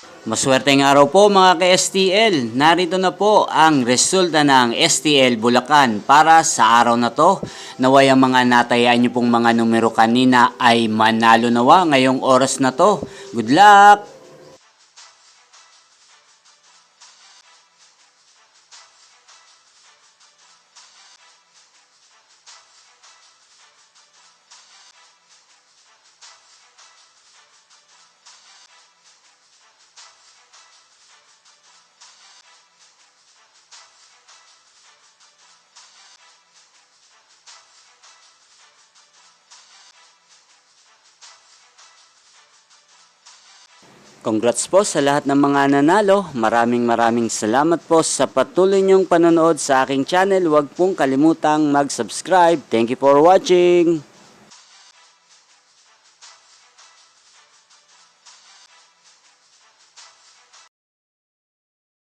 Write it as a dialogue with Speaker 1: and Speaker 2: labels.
Speaker 1: Maswerteng araw po mga ka-STL. Narito na po ang resulta ng STL Bulacan para sa araw na to. Naway ang mga natayaan nyo pong mga numero kanina ay manalo nawa ngayong oras na to. Good luck! Congrats po sa lahat ng mga nanalo. Maraming salamat po sa patuloy niyong panonood sa aking channel. Huwag pong kalimutang mag-subscribe. Thank you for watching!